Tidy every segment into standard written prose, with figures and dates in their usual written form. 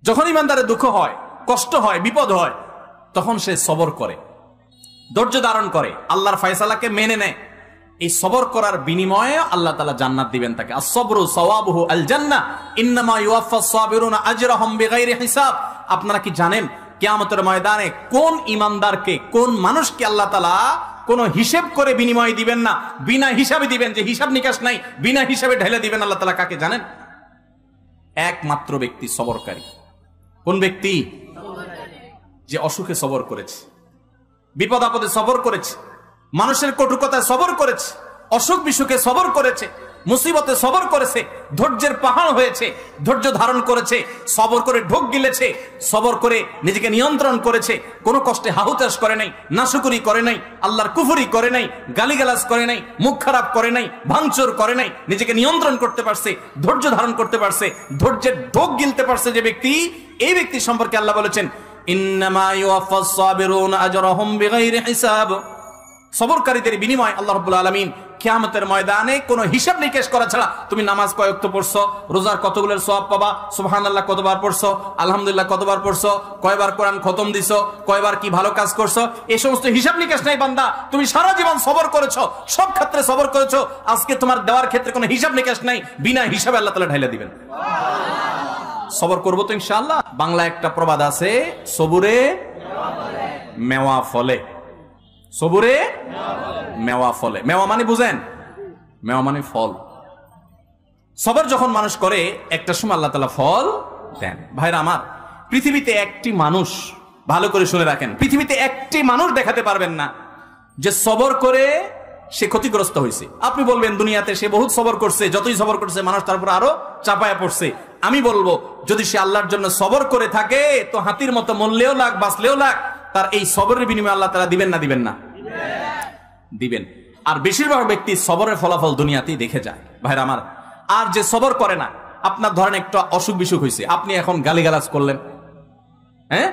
যখন ইমানদারের দুঃখ হয়, কষ্ট হয়, বিপদ হয়, তখন সে সবর করে, ধৈর্য ধারণ করে, আল্লাহর ফয়সালাকে মেনে নেয়। এই সবর করার বিনিময়ে আল্লাহ তাআলা জান্নাত দিবেন তাকে। আস-সাবরু সাওয়াবুহু আল জান্নাহ ইন্নামা ইউওয়াফাস সাবিরুনা আজরাহুম বিগাইরি হিসাব। আপনারা কি জানেন কিয়ামতের ময়দানে কোন ইমানদারকে, কোন মানুষকে আল্লাহ তাআলা কোন হিসাব করে বিনিময় দিবেন না, বিনা হিসাবে দিবেন, যে হিসাব নিকাশ নাই, বিনা হিসাবে ঢেলে দিবেন আল্লাহ তাআলা কাকে জানেন? একমাত্র ব্যক্তি সবরকারী। কোন ব্যক্তি? যে অসুখে সবর করেছে, বিপদ আপদে সবর করেছে, মানুষের কটুকতায় সবর করেছে, অসুখ বিসুখে সবর করেছে, মুসিবতে সবর করেছে, ধৈর্যের পাহাড় হয়েছে, ধৈর্য ধারণ করেছে, সবর করে ঢোক গিলেছে, সবর করে নিজেকে নিয়ন্ত্রণ করেছে, কোনো কষ্টে হাহুতাশ করে নাই, নাশুকুরি করে নাই, আল্লাহর কুফরি করে নাই, গালিগালাজ করে নাই, মুখ খারাপ করে নাই, ভাঙচুর করে নাই, নিজেকে নিয়ন্ত্রণ করতে পারছে, ধৈর্য ধারণ করতে পারছে, ধৈর্যের ঢোক গিলতে পারছে যে ব্যক্তি, এই ব্যক্তি সম্পর্কে আল্লাহ বলেছেন ইন্নামা ইউওয়াফাস সাবিরুনা আজরাহুম বিগাইরি হিসাব। সবরকারীদের বিনিময় আল্লাহ রাব্বুল আলামিন কিয়ামতের ময়দানে কোনো হিসাব নিকেশ করা ছাড়া, তুমি নামাজ কয় ওয়াক্ত পড়ছো, রোজার কতগুলোর সওয়াব পাবা, সুবহানাল্লাহ কতবার পড়ছো, আলহামদুলিল্লাহ কতবার পড়ছো, কয়বার কোরআন খতম দিছো, কয়বার কি ভালো কাজ করছো, এই সমস্ত হিসাব নিকেশ নাই বান্দা। তুমি সারা জীবন সবর করেছো, সব ক্ষেত্রে সবর করেছো, আজকে তোমার দেওয়ার ক্ষেত্রে কোনো হিসাব নিকেশ নাই, বিনা হিসাবে আল্লাহ তাআলা ঢাইলা দিবেন। সবর করবো তো ইনশাআল্লাহ। বাংলা একটা প্রবাদ আছে, সবুরে মেওয়া ফলে। সবুরে মেওয়া ফলে। মেওয়া মানে বুঝেন? মেওয়া মানে ফল। সবর যখন মানুষ করে একটা সময় আল্লাহ তাআলা ফল দেন। ভাইরা আমার, পৃথিবীতে একটি মানুষ, ভালো করে শুনে রাখেন, পৃথিবীতে একটি মানুষ দেখাতে পারবেন না যে সবর করে সে ক্ষতিগ্রস্ত হয়েছে। আপনি বলবেন দুনিয়াতে সে বহুত সবর করছে, যতই সবর করছে মানুষ তারপর আরো চাপায়া পড়ছে। আমি বলবো যদি সে আল্লাহর জন্য সবর করে থাকে তো হাতির মতো মরলেও লাগ, বাঁচলেও লাগ, তার এই সবরের বিনিময়ে আল্লাহ তাআলা দিবেন না দিবেন না? দিবেন। আর বেশিরভাগ ব্যক্তি সবরের ফলাফল দুনিয়াতেই দেখে যায় ভাইরা আমার। আর যে সবর করে না, আপনার ধরেন একটা অসুখ বিসুখ হয়েছে, আপনি এখন গালিগালাজ করলেন, হ্যাঁ,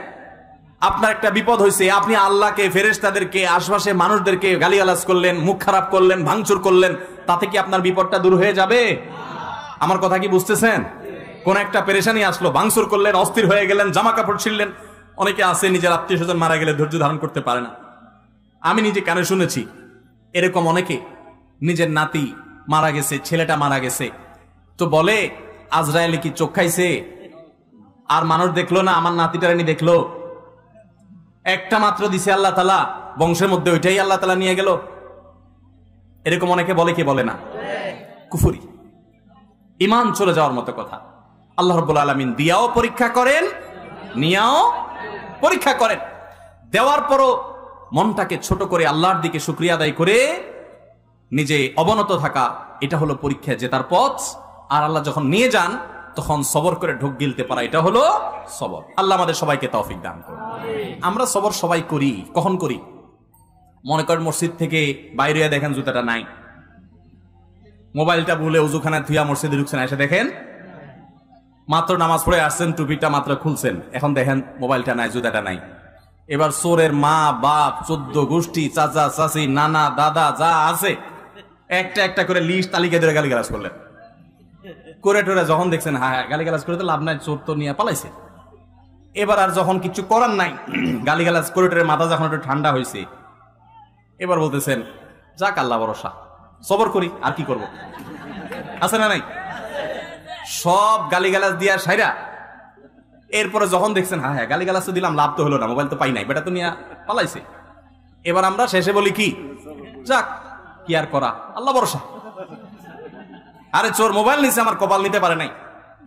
আপনার একটা বিপদ হয়েছে, আপনি আল্লাহকে, ফেরেশতাদেরকে, আশপাশে মানুষদেরকে গালিগালাজ করলেন, মুখ খারাপ করলেন, ভাঙচুর করলেন, তাতে কি আপনার বিপদটা দূর হয়ে যাবে? আমার কথা কি বুঝতেছেন? কোন একটা পেরেশানি আসলো, ভাঙচুর করলেন, অস্থির হয়ে গেলেন, জামা কাপড় ছিঁড়লেন। অনেকে আছে নিজের আত্মীয় স্বজন মারা গেলে ধৈর্য ধারণ করতে পারে না। আমি নিজে কানে শুনেছি এরকম অনেকে, নিজের নাতি মারা গেছে, ছেলেটা মারা গেছে, তো বলে আজরায়েল কি চোখ খাইছে? আর মানুষ দেখলো না, আমার নাতিটারানি দেখলো, একটা মাত্র দিছে আল্লাহ তাআলা, বংশের মধ্যে ওইটাই আল্লাহ তাআলা নিয়ে গেল। এরকম অনেকে বলে কি বলে না? কুফরি, ঈমান চলে যাওয়ার মতো কথা। আল্লাহ রাব্বুল আলামিন দিয়াও পরীক্ষা করেন, নিয়াও পরীক্ষা করেন। দেওয়ার পরও মনটাকে ছোট করে আল্লাহর দিকে শুকরিয়া আদায় করে নিজে অবনত থাকা, এটা হলো পরীক্ষা জেতার পথ। আর আল্লাহ যখন নিয়ে যান তখন সবর করে ঢোক গিলতে পারা, এটা হলো সবর। আল্লাহ আমাদের সবাইকে তৌফিক দান করুন। আমরা সবর সবাই করি। কখন করি? মনে করেন মসজিদ থেকে বাইরে দেখেন জুতাটা নাই, মোবাইলটা ভুলে উজুখানা থুয়া মসজিদে ঢুকছেন, এসে দেখেন মাত্র নামাজ পড়ে আসছেন, টুপিটা মাত্র খুলছেন, এখন দেখেন মোবাইলটা নাই, জুতাটা নাই। এবার চোরের মা বাপ, 14 গোষ্ঠী, চাচা চাচি, নানা দাদা যা আছে একটা একটা করে লিস্ট তালিকা ধরে গালিগালাজ করলেন। করে টোরে যখন দেখছেন হ্যাঁ গালিগালাজ করে তো লাভ নাই, চোর তো নিয়ে পালাইছে। এবার আর যখন কিছু করার নাই, গালিগালাজ করে টোরে মাথা যখন একটু ঠান্ডা হয়েছে, এবার বলতেছেন যাক আল্লাহ ভরসা, সবর করি, আর কি করব, আছে না নাই? সব গালিগালাজ দিয়া সাইরা এরপরে যখন দেখছেন হ্যাঁ হ্যাঁ গালিগালাজ তো দিলাম, লাভ তো হলো না, মোবাইল তো পাই নাই, বেটা তো নিয়ে পালাইছে। এবার আমরা শেষে বলি কি, যাক কি আর করা, আল্লাহ ভরসা। আরে চোর মোবাইল নিছে, আমার কপাল নিতে পারে নাই,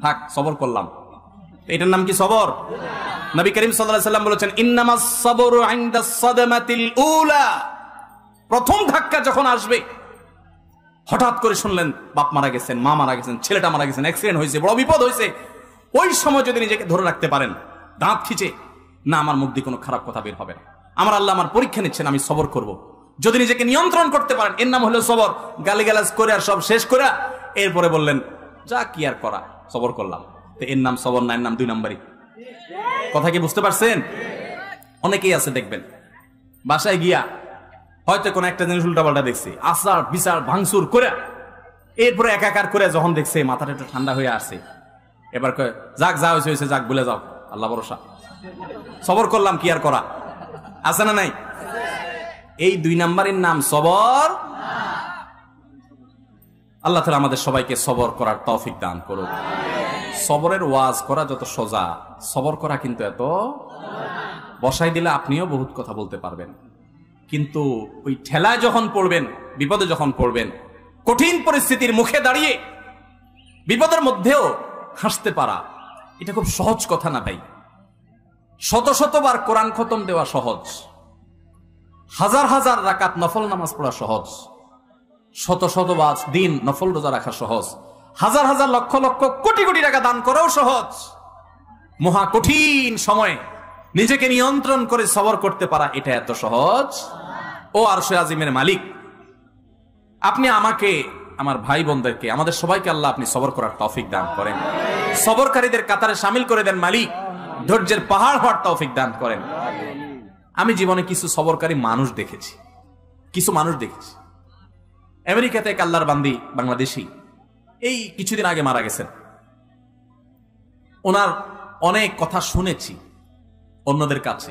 থাক সবর করলাম। এটার নাম কি সবর? নবী করিম সাল্লাল্লাহু আলাইহি ওয়াসাল্লাম বলেছেন ইন্নামাস সাবরু ইনদাস সাদমাতিল উলা। প্রথম ধাক্কা যখন আসবে, হঠাৎ করে শুনলেন বাপ মারা গেছেন, মা মারা গেছেন, ছেলেটা মারা গেছেন, অ্যাক্সিডেন্ট হয়েছে, বড় বিপদ হয়েছে, ওই সময় যদি নিজেকে ধরে রাখতে পারেন, দাঁত খিচে না আমার মুখ দিয়ে কোনো খারাপ কথা বের হবে না, আমার আল্লাহ আমার পরীক্ষা নিচ্ছেন, আমি সবর করব, যদি নিজেকে নিয়ন্ত্রণ করতে পারেন, এর নাম হলো সবর। গালিগালাজ করে আর সব শেষ করে এরপরে বললেন যা কি আর করা, সবর করলাম, তো এর নাম সবর না, এর নাম 2 নম্বরই। কথা কি বুঝতে পারছেন? অনেকেই আছে দেখবেন বাসায় গিয়া হয়তো কোন একটা জিনিস উল্টাপাল্টা দেখছে, আচার বিচার ভাঙচুর করে এরপরে একাকার করে যখন দেখছে মাথাটা একটু ঠান্ডা হয়ে আসছে, এবার যাক যা হয়েছে যাক বলে যাও, আল্লাহ ভরসা। সবর করলাম, কি আর করা আছে না নাই? এই 2 নাম্বারের নাম সবর। আল্লাহ তাআলা আমাদের সবাইকে সবর করার তৌফিক দান করুন। সবরের ওয়াজ করা যত সোজা, সবর করা কিন্তু এত। বসাই দিলে আপনিও বহুত কথা বলতে পারবেন, কিন্তু ওই ঠেলায় যখন পড়বেন, বিপদে যখন পড়বেন, কঠিন পরিস্থিতির মুখে দাঁড়িয়ে বিপদের মধ্যেও হাসতে পারা, এটা খুব সহজ কথা না ভাই। শত শতবার কোরআন খতম দেওয়া সহজ, হাজার হাজার রাকাত নফল নামাজ পড়া সহজ, শত শতবার দিন নফল রোজা রাখা সহজ, হাজার হাজার লক্ষ লক্ষ কোটি কোটি টাকা দান করাও সহজ। মহা কঠিন সময়ে নিজেকে নিয়ন্ত্রণ করে সবর করতে পারা, এটা এত সহজ। ও আরশে আজিমের মালিক, আপনি আমাকে, আমার ভাই বোনদেরকে, আমাদের সবাইকে আল্লাহ আপনি সবর করার তৌফিক দান করেন। সবরকারীদের কাতারে শামিল করে দেন মালিক। ধৈর্যের পাহাড় হওয়ার তৌফিক দান করেন। আমি জীবনে কিছু সবরকারী মানুষ দেখেছি, কিছু মানুষ দেখেছি। আমেরিকাতে এক আল্লাহর বান্দি বাংলাদেশি এই কিছুদিন আগে মারা গেছেন। ওনার অনেক কথা শুনেছি অন্যদের কাছে,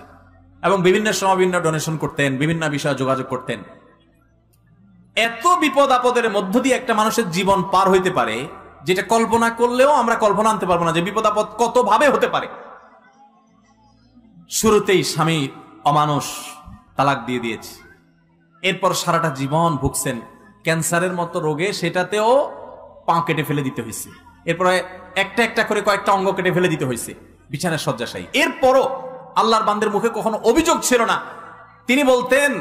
এবং বিভিন্ন সময় বিভিন্ন ডোনেশন করতেন, বিভিন্ন বিষয়ে যোগাযোগ করতেন। এত বিপদ আপদের মধ্য দিয়ে একটা মানুষের জীবন পার হইতে পারে, যেটা কল্পনা করলেও আমরা কল্পনা আনতে পারবো না যে বিপদ আপদ কত ভাবে হতে পারে। শুরুতেই স্বামী অমানুষ, তালাক দিয়ে দিয়েছে। এরপর সারাটা জীবন ভুগছেন ক্যান্সারের মতো রোগে, সেটাতেও পা কেটে ফেলে দিতে হয়েছে। এরপরে একটা একটা করে কয়েকটা অঙ্গ কেটে ফেলে দিতে হয়েছে, বিছানার শয্যাশায়ী। এরপরও আল্লাহর বান্দের মুখে কখনো অভিযোগ ছিল না। তিনি বলতেন,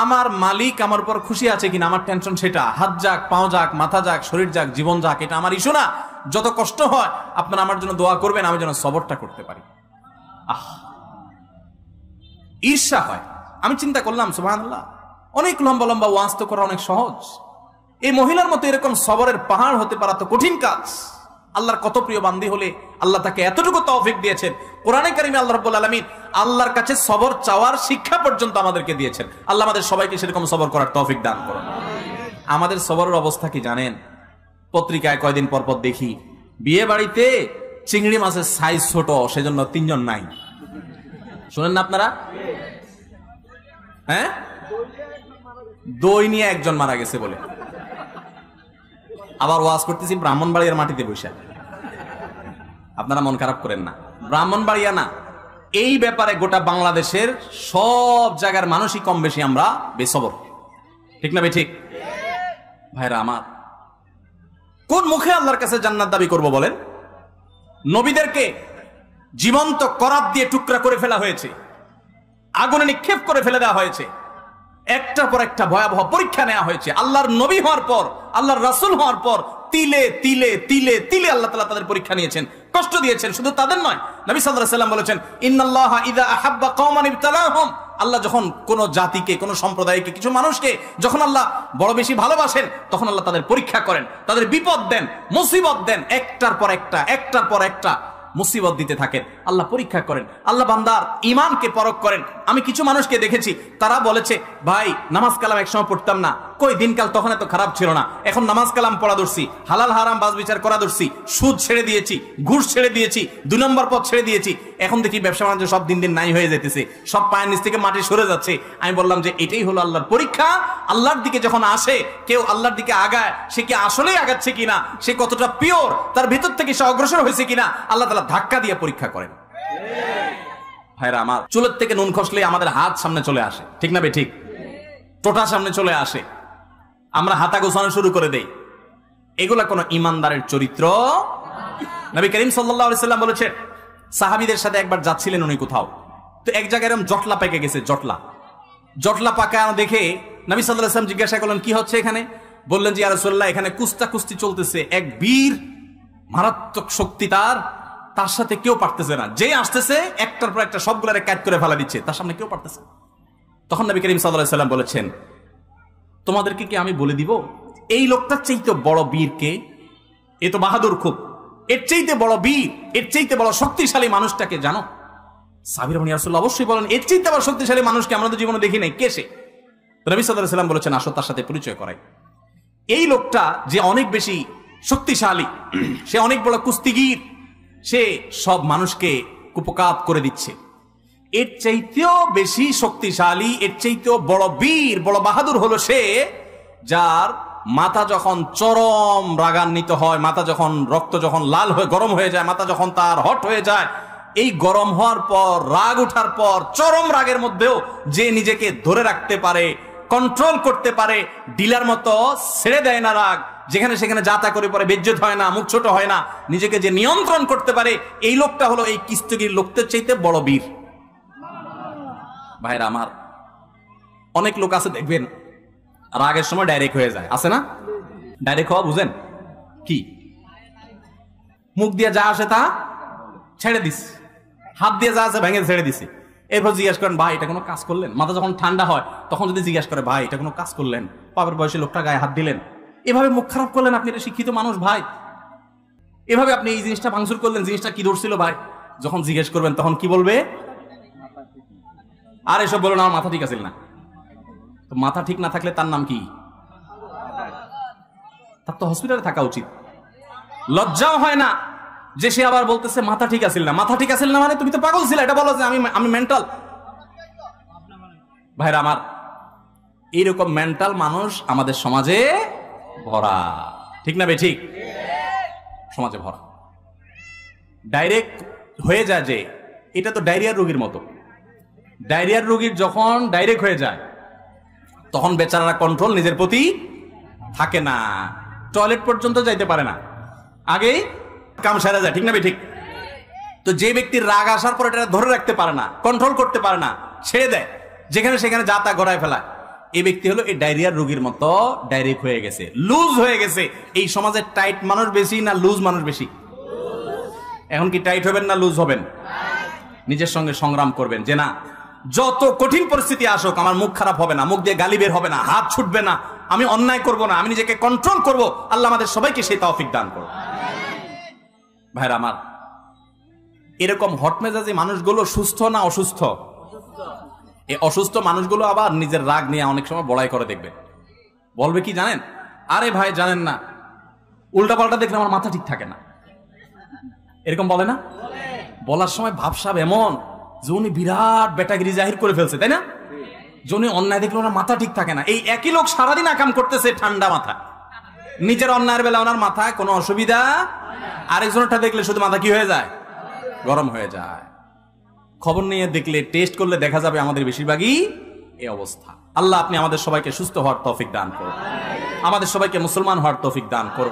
আমার মালিক আমার উপর খুশি আছে কিনা, আমার টেনশন সেটা। হাত যাক, পাও যাক, মাথা যাক, শরীর যাক, জীবন যাক, এটা আমার ইস্যু না। যত কষ্ট হয় আপনারা আমার জন্য দোয়া করবেন, আমি যেন সবরটা করতে পারি। ঈর্ষা হয়। আমি চিন্তা করলাম, সুবহানাল্লাহ, অনেক লম্বা লম্বা ওয়াজ তো করা অনেক সহজ, এই মহিলার মতো এরকম সবরের পাহাড় হতে পারা তো কঠিন কাজ। আল্লাহর কত প্রিয় বান্দি হলে আল্লাহ তাকে এতটুকু তৌফিক দিয়েছেন। কোরআনে কারিমে আল্লাহ রাব্বুল আলামিন আল্লাহর কাছে সবর চাওয়ার শিক্ষা পর্যন্ত আমাদেরকে দিয়েছেন। আল্লাহ আমাদের সবাইকে সেরকম সবর করার তৌফিক দান করুন। আমাদের সবরের অবস্থা কি জানেন? পত্রিকায় কয়দিন পর পর দেখি বিয়ে বাড়িতে চিংড়ি মাছের সাইজ ছোট, সেজন্য 3 জন নাই। শুনেন না আপনারা? হ্যাঁ, দই নিয়ে 1 জন মারা গেছে বলে। আবার ওয়াজ করতেছি ব্রাহ্মণবাড়িয়ার মাটিতে বসে। আপনারা মন খারাপ করেন না, ব্রাহ্মণবাড়িয়া না, এই ব্যাপারে গোটা বাংলাদেশের সব জায়গার মানুষই কম বেশি আমরা বেসবর। ঠিক না ঠিক? ভাইরা আমার, কোন মুখে আল্লাহর কাছে জান্নাত দাবি করব বলেন? নবীদেরকে জীবন্ত করাত দিয়ে টুকরা করে ফেলা হয়েছে, আগুনে নিক্ষেপ করে ফেলে দেওয়া হয়েছে, একটার পর একটা ভয়াবহ পরীক্ষা নেওয়া হয়েছে। আল্লাহর নবী হওয়ার পর, আল্লাহর রাসূল হওয়ার পর তিলে তিলে তিলে তিলে আল্লাহ তাআলা তাদের পরীক্ষা নিয়েছেন, কষ্ট দিয়েছেন। শুধু তাদের নয়, নবী সাল্লাল্লাহু আলাইহি ওয়াসাল্লাম বলেছেন, ইন্নাল্লাহা ইযা আহাব্বা কওমান ইবতালাহুম। আল্লাহ যখন কোন জাতিকে, কোন সম্প্রদায়কে, কিছু মানুষকে যখন আল্লাহ বড় বেশি ভালোবাসেন, তখন আল্লাহ তাদের পরীক্ষা করেন, তাদের বিপদ দেন, মুসিবত দেন, একটার পর একটা, একটার পর একটা মুসিবত দিতে থাকেন। আল্লাহ পরীক্ষা করেন, আল্লাহ বান্দার ঈমানকে পরখ করেন। আমি কিছু মানুষকে দেখেছি, তারা বলেছে, ভাই নামাজ কালাম একসময় পড়তাম না, কই দিনকাল তখন এত খারাপ ছিল না, এখন নামাজ কালাম পড়া ধরছি, হালাল হারাম বাজ বিচার করা ধরছি, সুদ ছেড়ে দিয়েছি, ঘুষ ছেড়ে দিয়েছি, 2 নম্বর পথ ছেড়ে দিয়েছি, এখন দেখি ব্যবসা বাণিজ্য সব দিন দিন নাই হয়ে যেতেছে, সব পায়ের নিচ থেকে মাটি সরে যাচ্ছে। আমি বললাম যে এটাই হলো আল্লাহর পরীক্ষা। আল্লাহর দিকে যখন আসে কেউ, আল্লাহর দিকে আগায়, সে কি আসলেই আগাচ্ছে কিনা, সে কতটা পিওর, তার ভিতর থেকে সে অগ্রসর হয়েছে কিনা, আল্লাহ তাআলা ধাক্কা দিয়ে পরীক্ষা করেন। ভাইরা আমার, চুলের থেকে নুন খসলে আমাদের হাত সামনে চলে আসে, ঠিক না ঠিক? টোটা সামনে চলে আসে, আমরা হাতা গোছানো শুরু করে দেই। এগুলা কোন ইমানদারের চরিত্র। নবী করিম সাল্লাল্লাহু আলাইহি সাল্লাম বলেছেন, সাহাবীদের সাথে একবার যাচ্ছিলেন উনি কোথাও, তো এক জায়গায় এরকম জটলা পেকে গেছে, জটলা পাকা দেখে নবী সাল্লাল্লাহু আলাইহি সাল্লাম জিজ্ঞাসা করলেন, কি হচ্ছে এখানে? বললেন যে ইয়া রাসূলুল্লাহ, এখানে কুস্তি চলতেছে, এক বীর মারাত্মক শক্তি, তার সাথে কেউ পারতেছে না, যে আসতেছে একটার পর একটা সবগুলারে কাট করে ফেলা দিচ্ছে, তার সামনে কেউ পারতেছে। তখন নবী করিম সাল্লাল্লাহু আলাইহি সাল্লাম বলেছেন, তোমাদেরকে কি আমি বলে দিব এই লোকটার চাইতে বড় বীর কে? এ তো বাহাদুর খুব, এর চাইতে বড় বীর, এর চাইতে বড় শক্তিশালী মানুষটাকে জানো? সাহাবীরা বলেন, ইয়া রাসূলুল্লাহ, অবশ্যই বলেন, এর চাইতে বড় শক্তিশালী মানুষকে আমরা তো জীবনে দেখি নাই, কে সে? নবী সাল্লাল্লাহু আলাইহি সাল্লাম বলেছেন, আসো তার সাথে পরিচয় করাই। এই লোকটা যে অনেক বেশি শক্তিশালী, সে অনেক বড় কুস্তিগীর, সে সব মানুষকে কুপকাত করে দিচ্ছে। এর চাইতেও বেশি শক্তিশালী, এর চাইতেও বড় বীর, বড় বাহাদুর হলো সে যার মাথা যখন চরম রাগান্বিত হয়, মাথা যখন রক্ত যখন লাল হয়ে গরম হয়ে যায়, মাথা যখন তার হট হয়ে যায়, এই গরম হওয়ার পর, রাগ উঠার পর, চরম রাগের মধ্যেও যে নিজেকে ধরে রাখতে পারে, কন্ট্রোল করতে পারে, ডিলার মতো ছেড়ে দেয় না রাগ, যেখানে সেখানে যাতা করে পরে বেজ্জত হয় না, মুখ ছোট হয় না, নিজেকে যে নিয়ন্ত্রণ করতে পারে, এই লোকটা হলো এই কিস্তগির লোকদের চাইতে বড় বীর। ভাইরা আমার, অনেক লোক আছে দেখবেন রাগের সময় ডাইরেক্ট হয়ে যায়, আছে না? ডাইরেক্ট হওয়া বুঝেন কি? মুখ দিয়ে যা আসে তা ছেড়ে দিস, হাত দিয়ে যা আছে ভেঙে ছেড়ে দিছে। এরপর জিজ্ঞাসা করেন, ভাই এটা কোনো কাজ করলেন? মাথা যখন ঠান্ডা হয় তখন যদি জিজ্ঞাসা করে, ভাই এটা কোনো কাজ করলেন? পাপের বয়সে লোকটা গায়ে হাত দিলেন, এভাবে মুখ খারাপ করলেন, আপনি এটা শিক্ষিত মানুষ ভাই, এভাবে আপনি এই জিনিসটা ভাঙচুর করলেন, জিনিসটা কি ধরছিল ভাই? যখন জিজ্ঞেস করবেন তখন কি বলবে? আর এসব বলো না, আমার মাথা ঠিক আছে না। তো মাথা ঠিক না থাকলে তার নাম কি? তার তো হসপিটালে থাকা উচিত। লজ্জাও হয় না যে সে আবার বলতেছে মাথা ঠিক আছিল না। মাথা ঠিক আছিল না মানে তুমি তো পাগল ছিলে, এটা বলো যে আমি মেন্টাল। ভাইরা আমার, এইরকম মেন্টাল মানুষ আমাদের সমাজে ভরা, ঠিক না বে ঠিক? সমাজে ভরা। ডাইরেক্ট হয়ে যায় যে এটা তো ডায়রিয়ার রোগীর মতো। ডায়রিয়ার রোগীর যখন ডাইরেক্ট হয়ে যায় তখন বেচারারা কন্ট্রোল নিজের প্রতি থাকে না, টয়লেট পর্যন্ত যাইতে পারে না, আগেই কাম সেরে যায়, ঠিক না বে ঠিক? তো যে ব্যক্তির রাগ আসার পর এটা ধরে রাখতে পারে না, কন্ট্রোল করতে পারে না, ছেড়ে দেয়, যেখানে সেখানে যা তা গড়ায় ফেলায়, এই ব্যক্তি হলো এই ডায়রিয়ার রোগীর মতো ডাইরেক্ট হয়ে গেছে, লুজ হয়ে গেছে। এই সমাজে টাইট মানুষ বেশি না লুজ মানুষ বেশি? এখন কি টাইট হবেন না লুজ হবেন? নিজের সঙ্গে সংগ্রাম করবেন যে না, যত কঠিন পরিস্থিতি আসুক আমার মুখ খারাপ হবে না, মুখ দিয়ে গালি বের হবে না, হাত ছুটবে না, আমি অন্যায় করব না, আমি নিজেকে কন্ট্রোল করব। আল্লাহ আমাদের সবাইকে সেই তৌফিক দান করুন। ভাইরা আমার, এরকম হটমেজাজি মানুষগুলো সুস্থ না অসুস্থ? এই অসুস্থ মানুষগুলো আবার নিজের রাগ নিয়ে অনেক সময় বড়াই করে দেখবে, বলবে কি জানেন? আরে ভাই জানেন না, উল্টা পাল্টা দেখলে আমার মাথা ঠিক থাকে না, এরকম বলে না? বলার সময় ভাবসাব এমন যে উনি বিরাট বেটাগিরি জাহির করে ফেলছে, তাই না? যে উনি অন্যায় দেখলে ওনার মাথা ঠিক থাকে না। এই একই লোক সারাদিন আকাম করতেছে ঠান্ডা মাথা, নিজের অন্যায়ের বেলা ওনার মাথায় কোনো অসুবিধা, আরেকজনেরটা দেখলে শুধু মাথা কি হয়ে যায়? গরম হয়ে যায়। খবর নিয়ে দেখলে, টেস্ট করলে দেখা যাবে আমাদের বেশিরভাগই এই অবস্থা। আল্লাহ আপনি আমাদের সবাইকে সুস্থ হওয়ার তৌফিক দান করুন, আমাদের সবাইকে মুসলমান হওয়ার তৌফিক দান করুন।